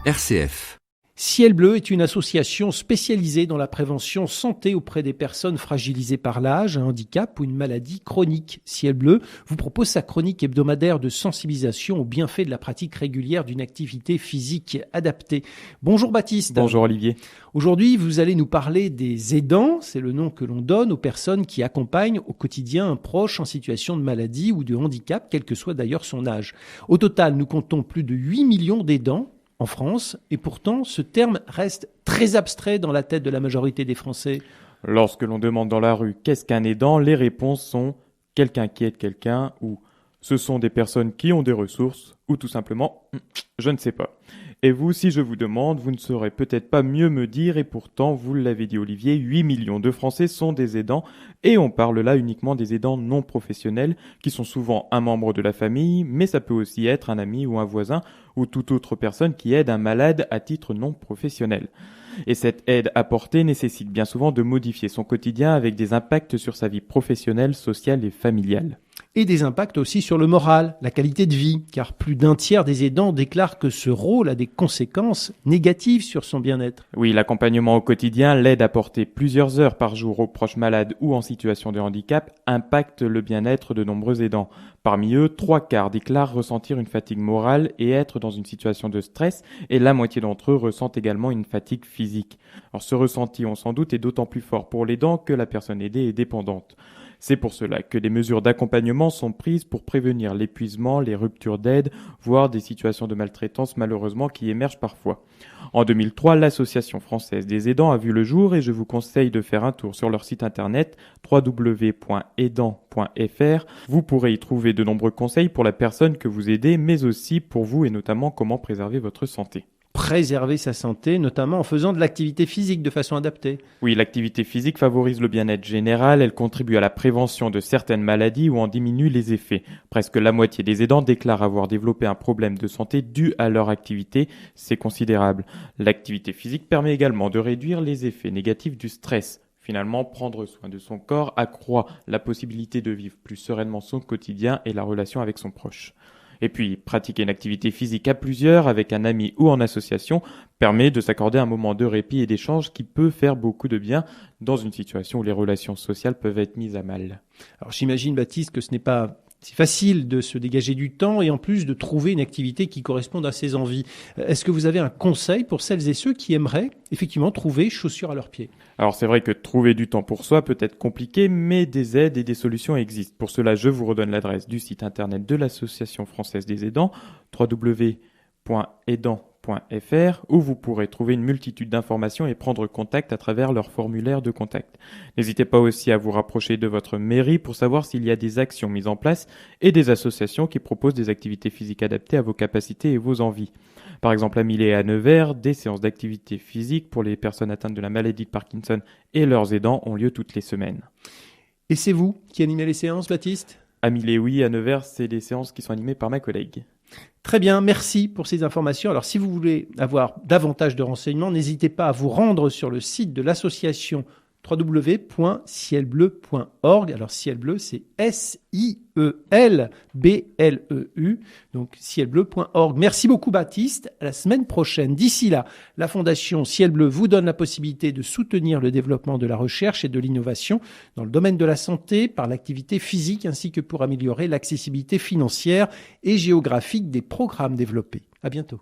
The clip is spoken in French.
RCF. Ciel Bleu est une association spécialisée dans la prévention santé auprès des personnes fragilisées par l'âge, un handicap ou une maladie chronique. Ciel Bleu vous propose sa chronique hebdomadaire de sensibilisation aux bienfaits de la pratique régulière d'une activité physique adaptée. Bonjour Baptiste. Bonjour Olivier. Aujourd'hui, vous allez nous parler des aidants, c'est le nom que l'on donne aux personnes qui accompagnent au quotidien un proche en situation de maladie ou de handicap, quel que soit d'ailleurs son âge. Au total, nous comptons plus de 8 millions d'aidants en France, et pourtant ce terme reste très abstrait dans la tête de la majorité des Français. Lorsque l'on demande dans la rue qu'est-ce qu'un aidant, les réponses sont quelqu'un qui aide quelqu'un, ou ce sont des personnes qui ont des ressources, ou tout simplement je ne sais pas. Et vous, si je vous demande, vous ne saurez peut-être pas mieux me dire, et pourtant, vous l'avez dit Olivier, 8 millions de Français sont des aidants, et on parle là uniquement des aidants non professionnels, qui sont souvent un membre de la famille, mais ça peut aussi être un ami ou un voisin, ou toute autre personne qui aide un malade à titre non professionnel. Et cette aide apportée nécessite bien souvent de modifier son quotidien avec des impacts sur sa vie professionnelle, sociale et familiale. Et des impacts aussi sur le moral, la qualité de vie, car plus d'un tiers des aidants déclarent que ce rôle a des conséquences négatives sur son bien-être. Oui, l'accompagnement au quotidien, l'aide apportée plusieurs heures par jour aux proches malades ou en situation de handicap, impacte le bien-être de nombreux aidants. Parmi eux, 3/4 déclarent ressentir une fatigue morale et être dans une situation de stress, et la moitié d'entre eux ressentent également une fatigue physique. Alors ce ressenti, on s'en doute, est d'autant plus fort pour l'aidant que la personne aidée est dépendante. C'est pour cela que des mesures d'accompagnement sont prises pour prévenir l'épuisement, les ruptures d'aide, voire des situations de maltraitance malheureusement qui émergent parfois. En 2003, l'Association française des aidants a vu le jour et je vous conseille de faire un tour sur leur site internet www.aidant.fr. Vous pourrez y trouver de nombreux conseils pour la personne que vous aidez, mais aussi pour vous et notamment comment préserver votre santé. Préserver sa santé, notamment en faisant de l'activité physique de façon adaptée. Oui, l'activité physique favorise le bien-être général, elle contribue à la prévention de certaines maladies ou en diminue les effets. Presque la moitié des aidants déclarent avoir développé un problème de santé dû à leur activité, c'est considérable. L'activité physique permet également de réduire les effets négatifs du stress. Finalement, prendre soin de son corps accroît la possibilité de vivre plus sereinement son quotidien et la relation avec son proche. Et puis, pratiquer une activité physique à plusieurs, avec un ami ou en association, permet de s'accorder un moment de répit et d'échange qui peut faire beaucoup de bien dans une situation où les relations sociales peuvent être mises à mal. Alors j'imagine, Baptiste, que ce n'est pas si facile de se dégager du temps et en plus de trouver une activité qui corresponde à ses envies. Est-ce que vous avez un conseil pour celles et ceux qui aimeraient effectivement trouver chaussures à leurs pieds ? Alors c'est vrai que trouver du temps pour soi peut être compliqué, mais des aides et des solutions existent. Pour cela, je vous redonne l'adresse du site internet de l'Association française des aidants, www.aidant.fr, où vous pourrez trouver une multitude d'informations et prendre contact à travers leur formulaire de contact. N'hésitez pas aussi à vous rapprocher de votre mairie pour savoir s'il y a des actions mises en place et des associations qui proposent des activités physiques adaptées à vos capacités et vos envies. Par exemple, à Millet et à Nevers, des séances d'activité physique pour les personnes atteintes de la maladie de Parkinson et leurs aidants ont lieu toutes les semaines. Et c'est vous qui animez les séances, Baptiste ? À Millet, oui, à Nevers, c'est des séances qui sont animées par ma collègue. Très bien, merci pour ces informations. Alors si vous voulez avoir davantage de renseignements, n'hésitez pas à vous rendre sur le site de l'association www.cielbleu.org. Alors Ciel Bleu, c'est SIELBLEU, donc cielbleu.org. Merci beaucoup Baptiste, à la semaine prochaine. D'ici là, la Fondation Ciel Bleu vous donne la possibilité de soutenir le développement de la recherche et de l'innovation dans le domaine de la santé par l'activité physique ainsi que pour améliorer l'accessibilité financière et géographique des programmes développés. À bientôt.